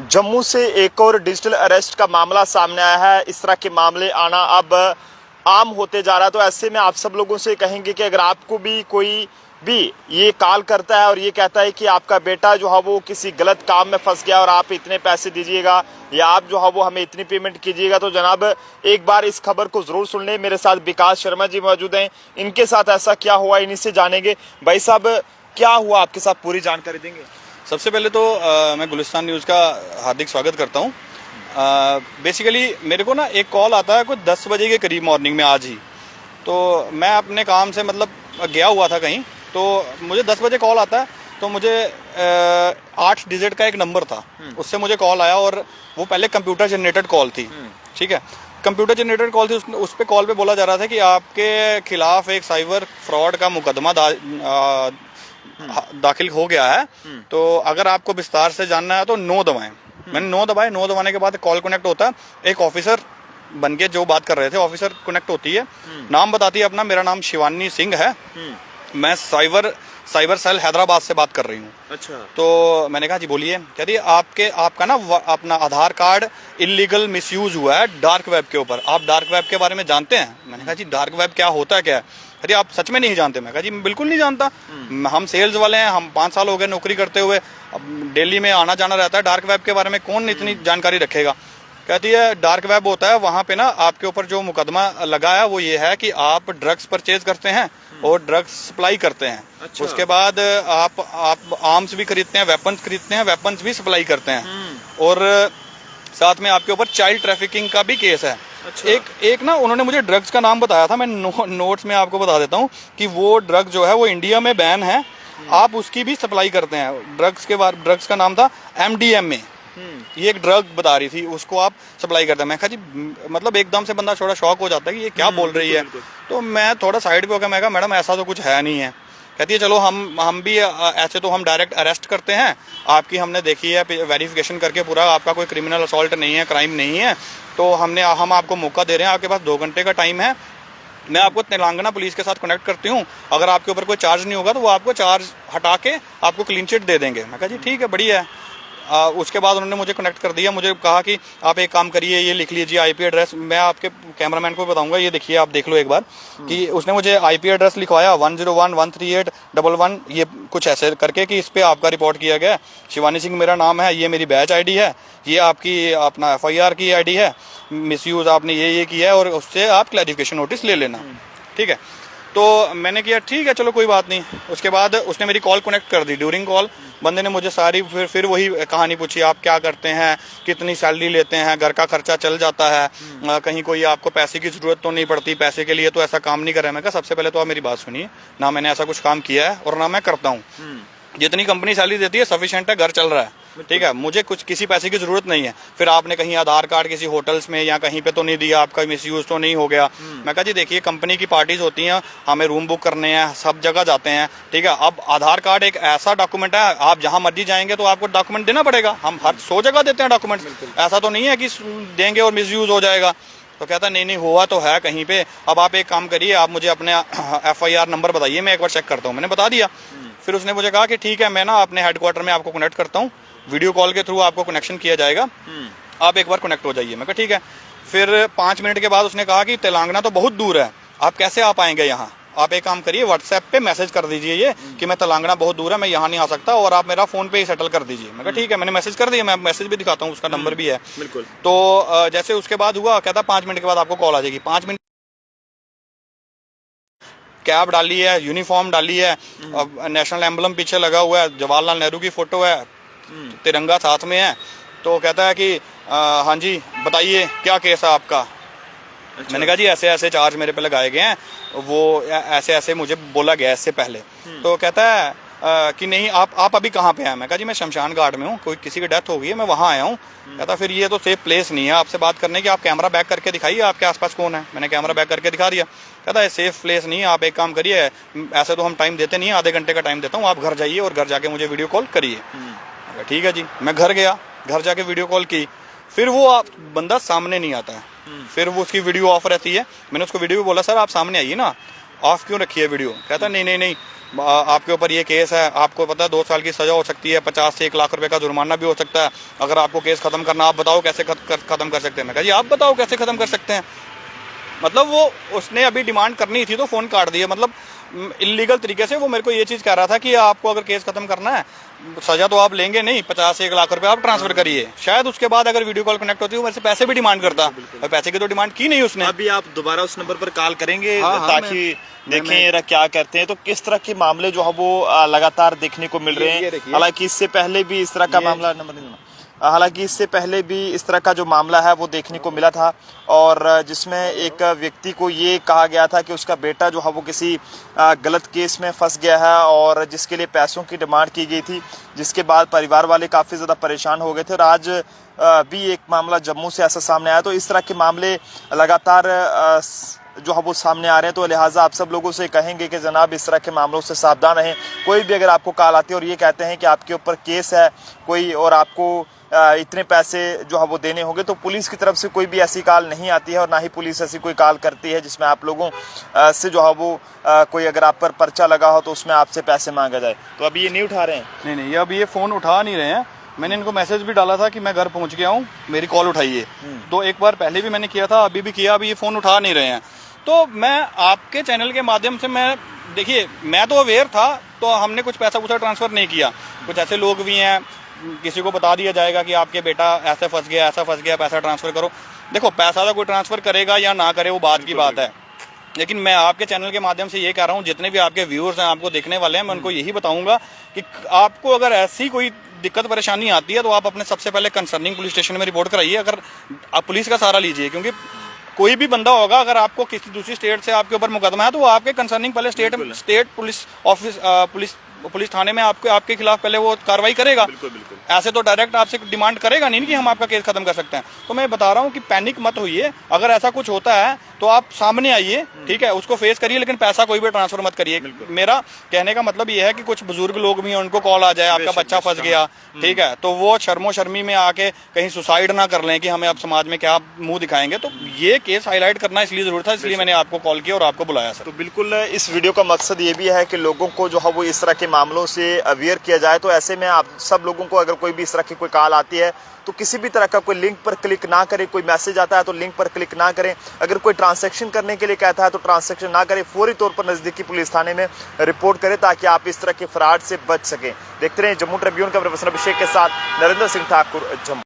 जम्मू से एक और डिजिटल अरेस्ट का मामला सामने आया है। इस तरह के मामले आना अब आम होते जा रहा है। तो ऐसे में आप सब लोगों से कहेंगे कि अगर आपको भी कोई भी ये कॉल करता है और ये कहता है कि आपका बेटा जो है वो किसी गलत काम में फंस गया और आप इतने पैसे दीजिएगा या आप जो है वो हमें इतनी पेमेंट कीजिएगा, तो जनाब एक बार इस खबर को जरूर सुन लें। मेरे साथ विकास शर्मा जी मौजूद हैं, इनके साथ ऐसा क्या हुआ इन्हीं से जानेंगे। भाई साहब, क्या हुआ आपके साथ, पूरी जानकारी देंगे? सबसे पहले तो मैं गुलिस्तान न्यूज़ का हार्दिक स्वागत करता हूँ। बेसिकली मेरे को ना एक कॉल आता है कुछ 10 बजे के करीब मॉर्निंग में आज ही। तो मैं अपने काम से मतलब गया हुआ था कहीं, तो मुझे 10 बजे कॉल आता है। तो मुझे 8 डिजिट का एक नंबर था, उससे मुझे कॉल आया और वो पहले कंप्यूटर जनरेटेड कॉल थी। ठीक है, कंप्यूटर जनरेटेड कॉल थी। उस पे कॉल पे बोला जा रहा था कि आपके खिलाफ एक साइबर फ्रॉड का मुकदमा दाखिल हो गया है। तो अगर आपको विस्तार से जानना है तो 9 दबाएं। मैंने 9 दबाए। 9 दबाने के बाद कॉल कनेक्ट होता है। एक ऑफिसर बन के जो बात कर रहे थे, ऑफिसर कनेक्ट होती है, नाम बताती है अपना। मेरा नाम शिवानी सिंह है, मैं साइबर सेल हैदराबाद से बात कर रही हूँ। अच्छा। तो मैंने कहा जी बोलिए। कहती है आपका ना अपना आधार कार्ड इलीगल मिसयूज हुआ है डार्क वेब के ऊपर। आप डार्क वेब के बारे में जानते हैं? मैंने कहा जी डार्क वेब क्या होता है, क्या है? अरे आप सच में नहीं जानते? मैं कहा जी बिल्कुल नहीं जानता। हम सेल्स वाले हैं, हम 5 साल हो गए नौकरी करते हुए, अब दिल्ली में आना जाना रहता है। डार्क वेब के बारे में कौन इतनी जानकारी रखेगा? कहती है डार्क वेब होता है, वहाँ पे ना आपके ऊपर जो मुकदमा लगा है वो ये है कि आप ड्रग्स परचेज करते हैं और ड्रग्स सप्लाई करते हैं। अच्छा। उसके बाद आप आर्म्स भी खरीदते हैं, वेपन्स खरीदते हैं, वेपन्स भी सप्लाई करते हैं। और साथ में आपके ऊपर चाइल्ड ट्रैफिकिंग का भी केस है। अच्छा। एक ना उन्होंने मुझे ड्रग्स का नाम बताया था। मैं नोट्स में आपको बता देता हूँ कि वो ड्रग जो है वो इंडिया में बैन है, आप उसकी भी सप्लाई करते हैं। ड्रग्स का नाम था MDMA। ये एक ड्रग बता रही थी, उसको आप सप्लाई करते हैं। मैं कहा जी मतलब एकदम से बंदा थोड़ा शॉक हो जाता है कि ये क्या बोल रही है। तो मैं थोड़ा साइड पे होकर मैं कहा मैडम ऐसा तो कुछ है नहीं है। कहती है चलो हम भी ऐसे तो हम डायरेक्ट अरेस्ट करते हैं, आपकी हमने देखी है वेरिफिकेशन करके पूरा, आपका कोई क्रिमिनल असॉल्ट नहीं है, क्राइम नहीं है। तो हम आपको मौका दे रहे हैं, आपके पास 2 घंटे का टाइम है, मैं आपको तेलंगाना पुलिस के साथ कनेक्ट करती हूँ। अगर आपके ऊपर कोई चार्ज नहीं होगा तो वो आपको चार्ज हटा के आपको क्लीन चिट दे देंगे। मैं कहा जी ठीक है, बढ़िया है। उसके बाद उन्होंने मुझे कनेक्ट कर दिया। मुझे कहा कि आप एक काम करिए, ये लिख लीजिए IP एड्रेस। मैं आपके कैमरामैन को बताऊंगा, ये देखिए आप देख लो एक बार कि उसने मुझे IP एड्रेस लिखवाया 101138111, ये कुछ ऐसे करके कि इस पे आपका रिपोर्ट किया गया। शिवानी सिंह मेरा नाम है, ये मेरी बैच ID है, ये आपकी अपना FIR की ID है, मिसयूज आपने ये किया है और उससे आप क्लैरिफिकेशन नोटिस ले लेना। ठीक है, तो मैंने किया ठीक है चलो कोई बात नहीं। उसके बाद उसने मेरी कॉल कनेक्ट कर दी। ड्यूरिंग कॉल बंदे ने मुझे सारी फिर वही कहानी पूछी, आप क्या करते हैं, कितनी सैलरी लेते हैं, घर का खर्चा चल जाता है, कहीं कोई आपको पैसे की ज़रूरत तो नहीं पड़ती, पैसे के लिए तो ऐसा काम नहीं कर रहा है। मैं कहा सबसे पहले तो आप मेरी बात सुनिए, ना मैंने ऐसा कुछ काम किया है और ना मैं करता हूँ। जितनी कंपनी सैलरी देती है सफिशिएंट है, घर चल रहा है। ठीक है, मुझे कुछ किसी पैसे की जरूरत नहीं है। फिर आपने कहीं आधार कार्ड किसी होटल्स में या कहीं पे तो नहीं दिया, आपका मिसयूज तो नहीं हो गया? मैं कहा जी देखिए कंपनी की पार्टीज होती हैं, हमें रूम बुक करने हैं, सब जगह जाते हैं। ठीक है, अब आधार कार्ड एक ऐसा डॉक्यूमेंट है, आप जहां मर्जी जाएंगे तो आपको डॉक्यूमेंट देना पड़ेगा। हम हर 100 जगह देते हैं डॉक्यूमेंट, ऐसा तो नहीं है कि देंगे और मिसयूज हो जाएगा। तो कहता नहीं हुआ तो है कहीं पे। अब आप एक काम करिए, आप मुझे अपने FIR नंबर बताइए, मैं एक बार चेक करता हूँ। मैंने बता दिया। फिर उसने मुझे कहा कि ठीक है, मैं ना अपने हेडक्वार्टर में आपको कनेक्ट करता हूँ, वीडियो कॉल के थ्रू आपको कनेक्शन किया जाएगा, आप एक बार कनेक्ट हो जाइए। मैं कहा ठीक है। फिर 5 मिनट के बाद उसने कहा कि तेलंगाना तो बहुत दूर है, आप कैसे आ पाएंगे यहाँ? आप एक काम करिए, व्हाट्सएप पे मैसेज कर दीजिए ये कि मैं तेलंगाना बहुत दूर है, मैं यहाँ नहीं आ सकता, और आप मेरा फ़ोन पे ही सेटल कर दीजिए। मैं कहा ठीक है, मैंने मैसेज कर दिया, मैं मैसेज भी दिखाता हूँ, उसका नंबर भी है। बिल्कुल। तो जैसे उसके बाद हुआ, कहता 5 मिनट के बाद आपको कॉल आ जाएगी। 5 मिनट कैब डाली है, यूनिफॉर्म डाली है, अब नेशनल एम्बलम पीछे लगा हुआ है, जवाहरलाल नेहरू की फोटो है, तिरंगा साथ में है। तो कहता है कि हाँ जी बताइए क्या केस है आपका? अच्छा। मैंने कहा जी ऐसे ऐसे चार्ज मेरे पे लगाए गए हैं, वो ऐसे ऐसे मुझे बोला गया इससे पहले। तो कहता है कि नहीं आप अभी कहाँ पे हैं? मैं कहा जी मैं शमशान घाट में हूँ, कोई किसी की डेथ हो गई है, मैं वहाँ आया हूँ। कहता फिर ये तो सेफ प्लेस नहीं है आपसे बात करने की, आप कैमरा बैक करके दिखाइए आपके आसपास कौन है। मैंने कैमरा बैक करके दिखा दिया। कहता है सेफ प्लेस नहीं है, आप एक काम करिए, ऐसे तो हम टाइम देते नहीं है, आधे घंटे का टाइम देता हूँ, आप घर जाइए और घर जाके मुझे वीडियो कॉल करिए। ठीक है जी। मैं घर गया, घर जाके वीडियो कॉल की। फिर वो बंदा सामने नहीं आता है, फिर वो उसकी वीडियो ऑफ रहती है। मैंने उसको वीडियो भी बोला सर आप सामने आइए ना, ऑफ क्यों रखी है वीडियो? कहता नहीं नहीं नहीं, आपके ऊपर ये केस है, आपको पता है 2 साल की सजा हो सकती है, 50 से 1 लाख रुपए का जुर्माना भी हो सकता है। अगर आपको केस खत्म करना, आप बताओ कैसे खत्म कर सकते हैं। मैं कहा जी आप बताओ कैसे खत्म कर सकते हैं। मतलब वो उसने अभी डिमांड करनी थी तो फोन काट दिया। मतलब इलीगल तरीके से वो मेरे को ये चीज कह रहा था कि आपको अगर केस खत्म करना है, सजा तो आप लेंगे नहीं, 50 से 1 लाख रुपए आप ट्रांसफर करिए। शायद उसके बाद अगर वीडियो कॉल कनेक्ट होती है, मेरे से पैसे भी डिमांड करता, और पैसे की तो डिमांड की नहीं उसने। अभी आप दोबारा उस नंबर पर कॉल करेंगे हाँ, ताकि देखें क्या करते हैं। तो किस तरह के मामले जो है वो लगातार देखने को मिल रहे हैं। हालांकि इससे पहले भी इस तरह का मामला, नंबर नहीं, हालांकि इससे पहले भी इस तरह का जो मामला है वो देखने को मिला था, और जिसमें एक व्यक्ति को ये कहा गया था कि उसका बेटा जो है वो किसी गलत केस में फंस गया है, और जिसके लिए पैसों की डिमांड की गई थी, जिसके बाद परिवार वाले काफ़ी ज़्यादा परेशान हो गए थे। और आज भी एक मामला जम्मू से ऐसा सामने आया। तो इस तरह के मामले लगातार जो है वो सामने आ रहे हैं। तो लिहाजा आप सब लोगों से कहेंगे कि जनाब इस तरह के मामलों से सावधान रहें। कोई भी अगर आपको कॉल आती है और ये कहते हैं कि आपके ऊपर केस है कोई और आपको इतने पैसे जो है वो देने होंगे, तो पुलिस की तरफ से कोई भी ऐसी कॉल नहीं आती है, और ना ही पुलिस ऐसी कोई कॉल करती है जिसमें आप लोगों से जो है वो कोई अगर आप पर पर्चा लगा हो तो उसमें आपसे पैसे मांगा जाए। तो अभी ये नहीं उठा रहे हैं? नहीं नहीं, अभी ये फोन उठा नहीं रहे हैं। मैंने इनको मैसेज भी डाला था कि मैं घर पहुंच गया हूँ, मेरी कॉल उठाइए। तो एक बार पहले भी मैंने किया था, अभी भी किया, अभी ये फोन उठा नहीं रहे हैं। तो मैं आपके चैनल के माध्यम से, मैं देखिए मैं तो अवेयर था, तो हमने कुछ पैसा वैसा ट्रांसफर नहीं किया। कुछ ऐसे लोग भी हैं, किसी को बता दिया जाएगा कि आपके बेटा ऐसे फंस गया, ऐसा फंस गया, पैसा ट्रांसफर करो। देखो पैसा तो कोई ट्रांसफर करेगा या ना करे वो बात की बात है, लेकिन मैं आपके चैनल के माध्यम से ये कह रहा हूँ, जितने भी आपके व्यूअर्स हैं, आपको देखने वाले हैं, मैं उनको यही बताऊंगा कि आपको अगर ऐसी कोई दिक्कत परेशानी आती है तो आप अपने सबसे पहले कंसर्निंग पुलिस स्टेशन में रिपोर्ट कराइए। अगर आप पुलिस का सहारा लीजिए, क्योंकि कोई भी बंदा होगा, अगर आपको किसी दूसरी स्टेट से आपके ऊपर मुकदमा है तो वो आपके कंसर्निंग पहले स्टेट पुलिस ऑफिस पुलिस थाने में आपके खिलाफ पहले वो कार्रवाई करेगा। बिल्कुल बिल्कुल। ऐसे तो डायरेक्ट आपसे डिमांड करेगा नहीं कि हम आपका केस खत्म कर सकते हैं। तो मैं बता रहा हूँ कि पैनिक मत होइए, अगर ऐसा कुछ होता है तो आप सामने आइए, ठीक है, उसको फेस करिए, लेकिन पैसा कोई भी ट्रांसफर मत करिए। मेरा कहने का मतलब ये है कि कुछ बुजुर्ग लोग भी हैं, उनको कॉल आ जाए आपका बच्चा फंस गया, ठीक है, तो वो शर्मो शर्मी में आके कहीं सुसाइड ना कर लें कि हमें अब समाज में क्या मुंह दिखाएंगे। तो ये केस हाईलाइट करना इसलिए जरूर था, इसलिए मैंने आपको कॉल किया और आपको बुलाया सर। तो बिल्कुल इस वीडियो का मकसद ये भी है कि लोगों को जो है वो इस तरह के मामलों से अवेयर किया जाए। तो ऐसे में आप सब लोगों को अगर कोई भी इस तरह की कोई कॉल आती है तो किसी भी तरह का कोई लिंक पर क्लिक ना करें। कोई मैसेज आता है तो लिंक पर क्लिक ना करें। अगर कोई ट्रांजैक्शन करने के लिए कहता है तो ट्रांजैक्शन ना करें, फौरी तौर पर नजदीकी पुलिस थाने में रिपोर्ट करें ताकि आप इस तरह के फ्रॉड से बच सकें। देखते रहे जम्मू ट्रिब्यून का प्रोफेसर अभिषेक के साथ नरेंद्र सिंह ठाकुर, जम्मू।